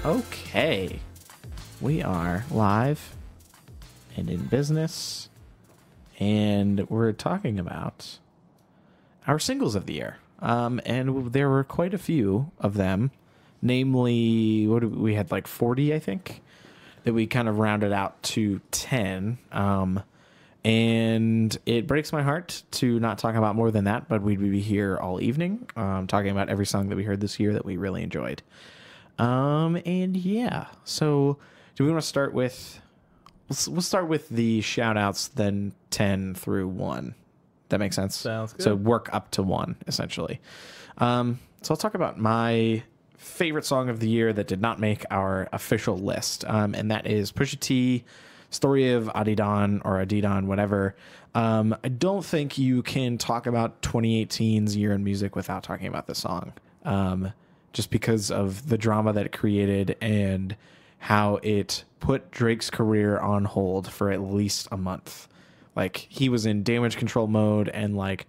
Okay, we are live and in business, and we're talking about our singles of the year. And there were quite a few of them, namely, we had like 40, I think, that we kind of rounded out to 10. And it breaks my heart to not talk about more than that, but we'd be here all evening talking about every song that we heard this year that we really enjoyed. And yeah, so do we want to start with, we'll start with the shout outs, then 10 through 1. That makes sense? Sounds good. So work up to 1, essentially. So I'll talk about my favorite song of the year that did not make our official list. And that is Pusha T, Story of Adidon, or Adidon, whatever. I don't think you can talk about 2018's year in music without talking about this song. Just because of the drama that it created and how it put Drake's career on hold for at least a month. Like, he was in damage control mode, and like,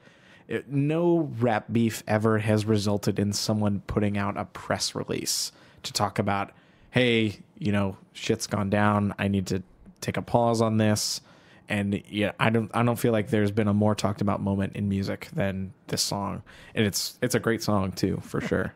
no rap beef ever has resulted in someone putting out a press release to talk about, hey, you know, shit's gone down. I need to take a pause on this. And yeah, I don't feel like there's been a more talked about moment in music than this song. And it's a great song too, for sure.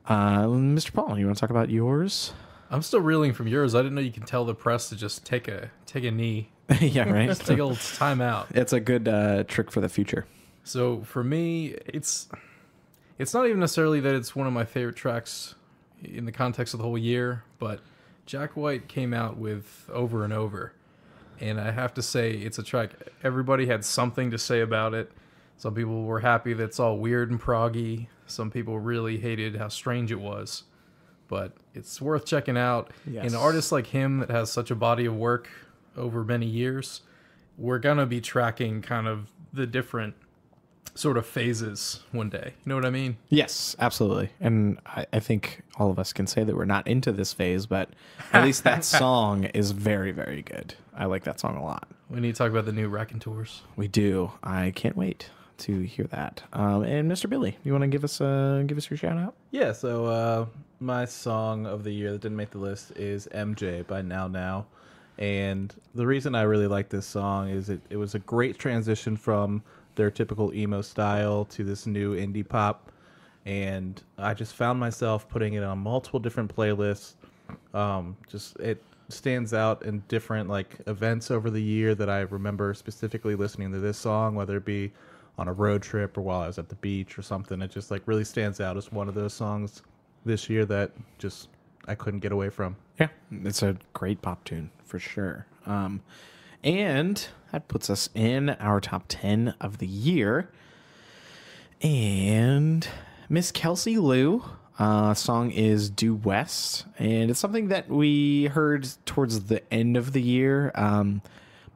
Mr. Paul, you want to talk about yours? I'm still reeling from yours. I didn't know you can tell the press to just take a knee. Yeah, right. Just take a little time out. It's a good trick for the future. So for me, it's not even necessarily that it's one of my favorite tracks in the context of the whole year, but Jack White came out with Over and Over. And I have to say, it's a track everybody had something to say about it. Some people were happy that it's all weird and proggy. Some people really hated how strange it was. But it's worth checking out. Yes. And an artist like him that has such a body of work over many years, we're going to be tracking kind of the different sort of phases one day. You know what I mean? Yes, absolutely. And I think all of us can say that we're not into this phase, but at least that song is very, very good. I like that song a lot. We need to talk about the new Raconteurs. We do. I can't wait to hear that. And Mr. Billy, you want to give us your shout out? Yeah, so my song of the year that didn't make the list is MJ by Now Now. And the reason I really like this song is it was a great transition from their typical emo style to this new indie pop. And I just found myself putting it on multiple different playlists. It stands out in different like events over the year that I remember specifically listening to this song, whether it be on a road trip or while I was at the beach or something. It just like really stands out as one of those songs this year that just I couldn't get away from. Yeah, it's a great pop tune for sure. And that puts us in our top 10 of the year. And Miss Kelsey Lou, song is Due West. And it's something that we heard towards the end of the year.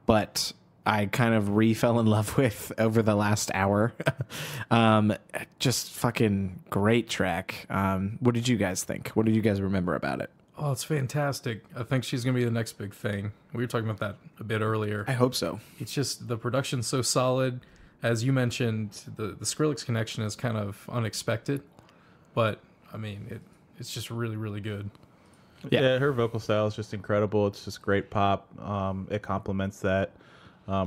But I kind of fell in love with over the last hour. Just fucking great track. What did you guys think? What did you guys remember about it? Oh, it's fantastic. I think she's going to be the next big thing. We were talking about that a bit earlier. I hope so. It's just the production's so solid. As you mentioned, the Skrillex connection is kind of unexpected. But, I mean, it's just really, really good. Yeah, her vocal style is just incredible. It's just great pop. It complements that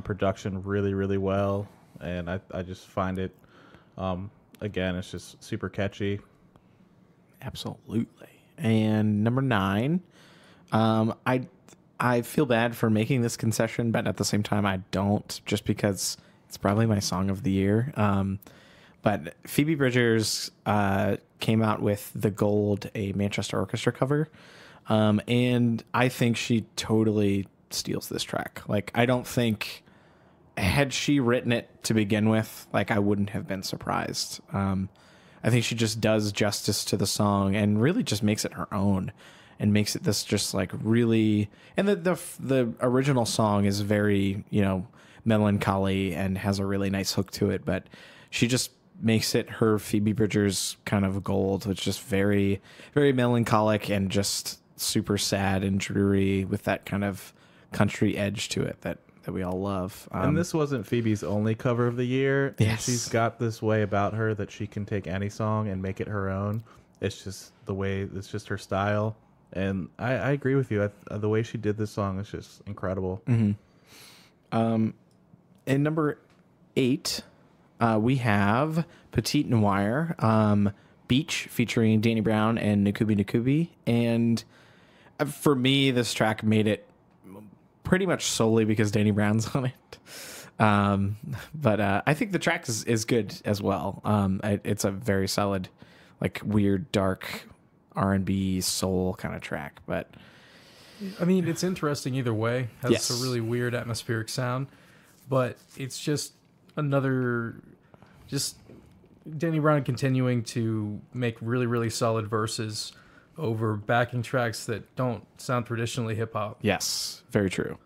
production really, really well. And I just find it, again, it's just super catchy. Absolutely. And number 9, I feel bad for making this concession, but at the same time I don't, just because it's probably my song of the year. But Phoebe Bridgers came out with The Gold, a Manchester Orchestra cover. And I think she totally steals this track. Like, I don't think, had she written it to begin with, like, I wouldn't have been surprised. I think she just does justice to the song and really just makes it her own and makes it this just like really, and the original song is very, you know, melancholy and has a really nice hook to it, but she just makes it her Phoebe Bridgers kind of gold, which is just very, very melancholic and just super sad and dreary with that kind of country edge to it that we all love. And this wasn't Phoebe's only cover of the year. Yes. She's got this way about her that she can take any song and make it her own. It's just the way, it's just her style. And I agree with you. The way she did this song is just incredible. And number 8, we have Petite Noir, Beach featuring Danny Brown and Nukubi. And for me, this track made it pretty much solely because Danny Brown's on it. But I think the track is good as well. It's a very solid, like weird, dark R&B soul kind of track. But I mean, it's interesting either way. Has Yes. a really weird atmospheric sound, but it's just another, just Danny Brown continuing to make really, really solid verses over backing tracks that don't sound traditionally hip hop. yes, very true.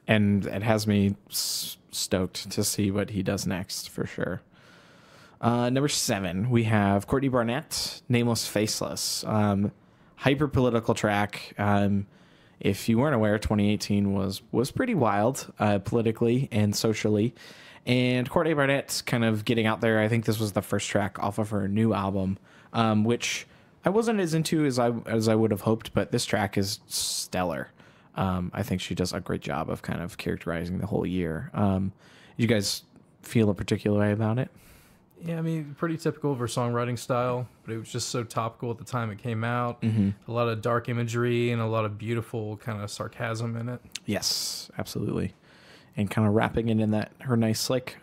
And it has me stoked to see what he does next for sure. Number 7, we have Courtney Barnett, Nameless, Faceless. Hyper political track. If you weren't aware, 2018 was pretty wild politically and socially. And Courtney Barnett's kind of getting out there. I think this was the first track off of her new album, which I wasn't as into as I would have hoped, but this track is stellar. I think she does a great job of kind of characterizing the whole year. You guys feel a particular way about it? Yeah, I mean, pretty typical of her songwriting style, but it was just so topical at the time it came out. A lot of dark imagery and a lot of beautiful kind of sarcasm in it. Yes, absolutely. And kind of wrapping it in that her nice like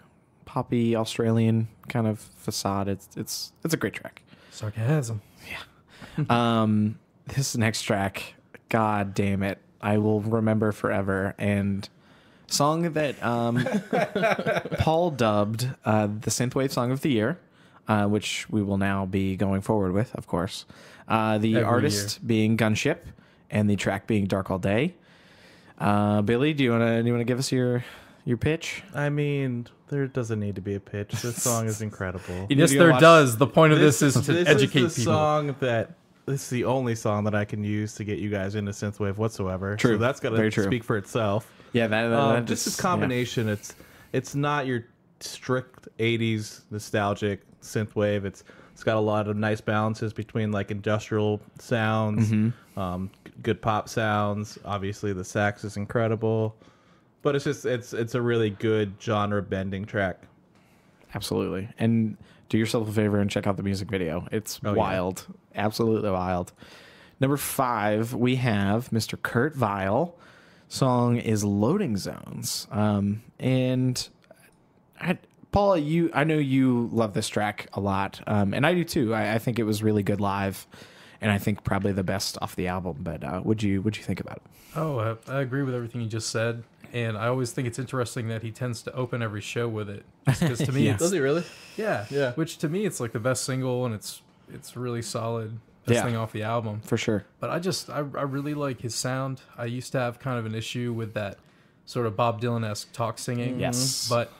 poppy Australian kind of facade. It's a great track. Sarcasm. This next track, god damn it, I will remember forever. And song that Paul dubbed the synthwave song of the year, which we will now be going forward with, of course. The artist being Gunship, and the track being Dark All Day. Billy, do you wanna give us your pitch? I mean, there doesn't need to be a pitch. This song is incredible. Yes, there does. The point of this is to educate This is the people. song this is the only song that I can use to get you guys into synthwave whatsoever. True. So that's got Very to true. speak for itself. Yeah, that Just just this combination. It's not your strict 80s nostalgic synthwave. It's got a lot of nice balances between like industrial sounds, good pop sounds. Obviously, the sax is incredible, but it's a really good genre bending track. Absolutely. And do yourself a favor and check out the music video. It's wild. Absolutely wild. Number 5, we have Mr. Kurt Vile. Song is Loading Zones. And Paul, I know you love this track a lot. And I do too. I think it was really good live. And I think probably the best off the album. But what'd you think about it? Oh, I agree with everything you just said. And I always think it's interesting that he tends to open every show with it. Because to me, Yeah. it's... Does he really? Yeah. Yeah. Which to me, it's like the best single, and it's really solid. Best Yeah. thing off the album. For sure. But I really like his sound. I used to have kind of an issue with that sort of Bob Dylan-esque talk singing. Yes. But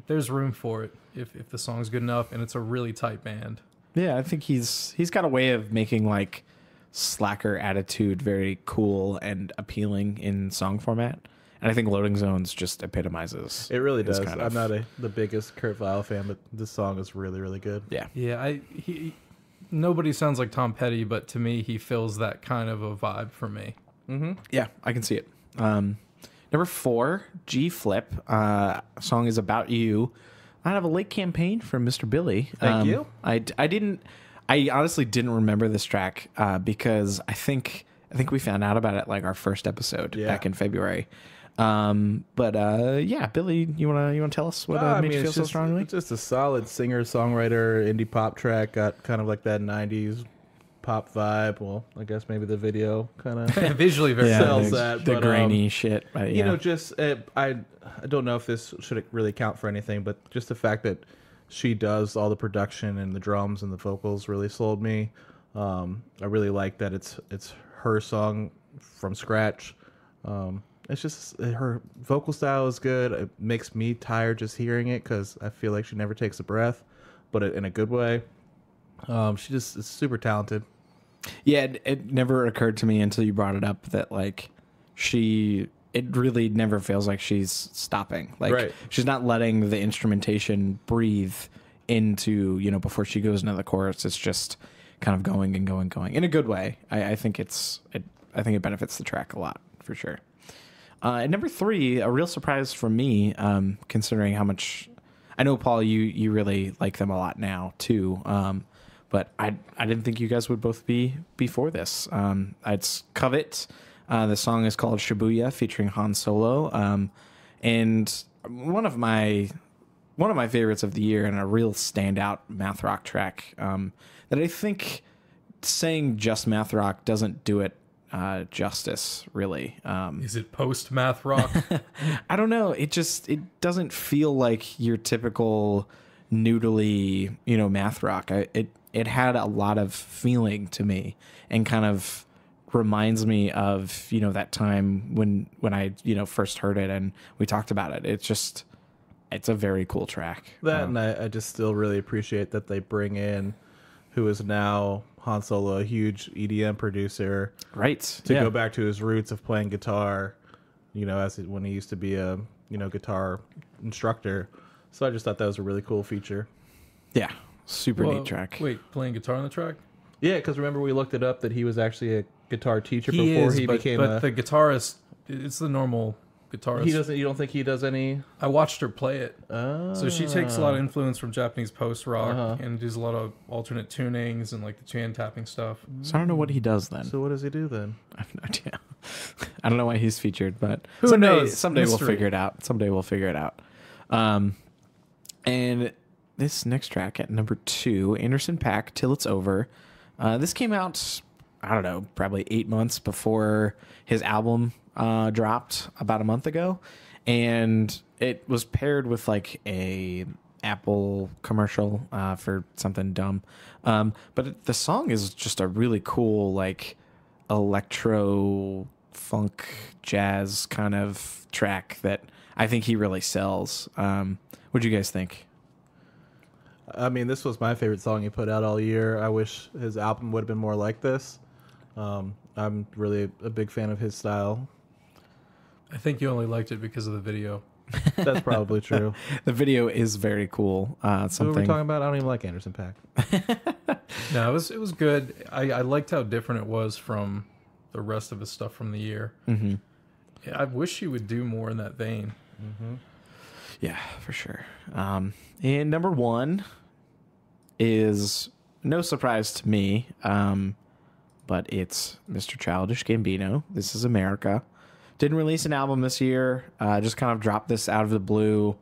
there's room for it if the song's good enough, and it's a really tight band. Yeah, I think he's got a way of making like slacker attitude very cool and appealing in song format. And I think Loading Zones just epitomizes. It really his does. kind I'm of- not the biggest Kurt Vile fan, but this song is really, really good. Yeah. Yeah, nobody sounds like Tom Petty, but to me, he fills that kind of a vibe for me. Yeah, I can see it. Number 4, G Flip. Song is About You. I have a late campaign from Mr. Billy. Thank you. I honestly didn't remember this track because I think we found out about it like our first episode back in February. Yeah, Billy, you wanna tell us what made you feel so strongly? It's just a solid singer songwriter indie pop track. Got kind of like that '90s pop vibe. Well, I guess maybe the video kind of Visually very sells the, that. the but, grainy shit. But, You know, just I don't know if this should really count for anything, but just the fact that she does all the production and the drums and the vocals really sold me. I really like that it's her song from scratch. It's just her vocal style is good. It makes me tired just hearing it because I feel like she never takes a breath, but in a good way. She just is super talented. Yeah, it never occurred to me until you brought it up that like it really never feels like she's stopping. Like Right. she's not letting the instrumentation breathe into, before she goes into the chorus. It's just kind of going and going, in a good way. I think it benefits the track a lot for sure. At number 3, a real surprise for me, considering how much I know, Paul, you really like them a lot now too. But I didn't think you guys would both be for this. It's Covet. The song is called Shibuya, featuring Han Solo. And one of my favorites of the year, and a real standout math rock track that I think saying just math rock doesn't do it justice, really. Is it post math rock? I don't know. It doesn't feel like your typical noodly, math rock. It had a lot of feeling to me, and kind of reminds me of that time when I first heard it and we talked about it. It's a very cool track. And I just still really appreciate that they bring in who is now Han Solo, a huge EDM producer, right? To go back to his roots of playing guitar, when he used to be a guitar instructor. So I just thought that was a really cool feature. Yeah, super neat track. Wait, playing guitar on the track? Yeah, because remember we looked it up that he was actually a guitar teacher He before is, he became but the guitarist, it's the normal guitarist. He doesn't. You don't think he does any? I watched her play it. Oh. So she takes a lot of influence from Japanese post rock and does a lot of alternate tunings and like the chan tapping stuff. So I don't know what he does then. So what does he do then? I have no idea. I don't know why he's featured, but Who knows? Someday Mystery. we'll figure it out. And this next track at number 2, Anderson .Paak, Till It's Over. This came out, I don't know, probably 8 months before his album dropped about a month ago, and it was paired with like a Apple commercial for something dumb. But the song is just a really cool, like, electro funk jazz kind of track that I think he really sells. What'd you guys think? I mean, this was my favorite song he put out all year. I wish his album would have been more like this. I'm really a big fan of his style. I think you only liked it because of the video. That's probably true. The video is very cool. What are we talking about? I don't even like Anderson .Paak. No, it was good. I liked how different it was from the rest of his stuff from the year. Mm-hmm. Yeah, I wish he would do more in that vein. Mm-hmm. Yeah, for sure. And number 1 is no surprise to me, but it's Mr. Childish Gambino. This Is America. Didn't release an album this year. Just kind of dropped this out of the blue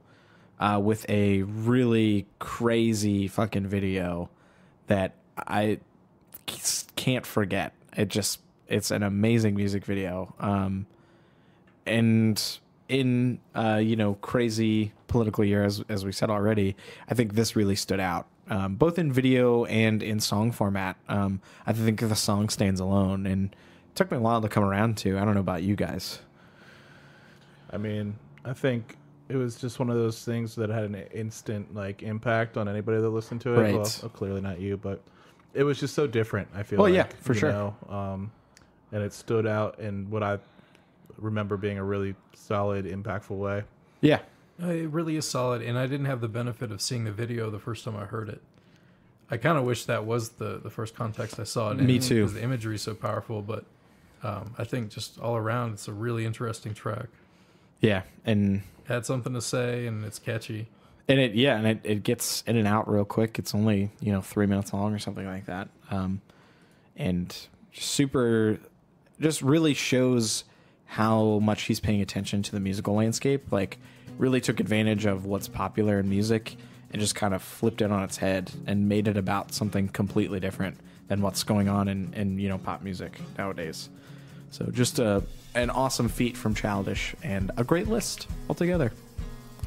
with a really crazy fucking video that I can't forget. It's an amazing music video. And in crazy political year, as we said already, I think this really stood out, both in video and in song format. I think the song stands alone, and it took me a while to come around to. I don't know about you guys. I mean, I think it was just one of those things that had an instant impact on anybody that listened to it. Right. Well, clearly not you, but it was just so different. I feel. Well, like, yeah, for sure. And it stood out in what I remember being a really solid, impactful way. Yeah. It really is solid, and I didn't have the benefit of seeing the video the first time I heard it. I kind of wish that was the first context I saw it in. Me too. Because the imagery is so powerful, but I think just all around, it's a really interesting track. Yeah, and It had something to say, and it's catchy. and it gets in and out real quick. It's only 3 minutes long or something like that, and just really shows how much he's paying attention to the musical landscape. Like, really took advantage of what's popular in music and just kind of flipped it on its head and made it about something completely different than what's going on in pop music nowadays. So just an awesome feat from Childish, and a great list altogether.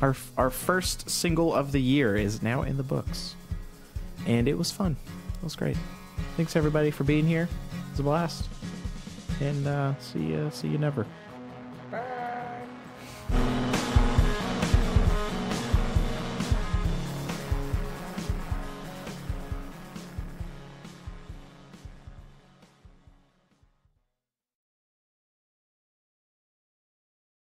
Our first single of the year is now in the books, and it was fun. It was great. Thanks everybody for being here. It was a blast, and see you never.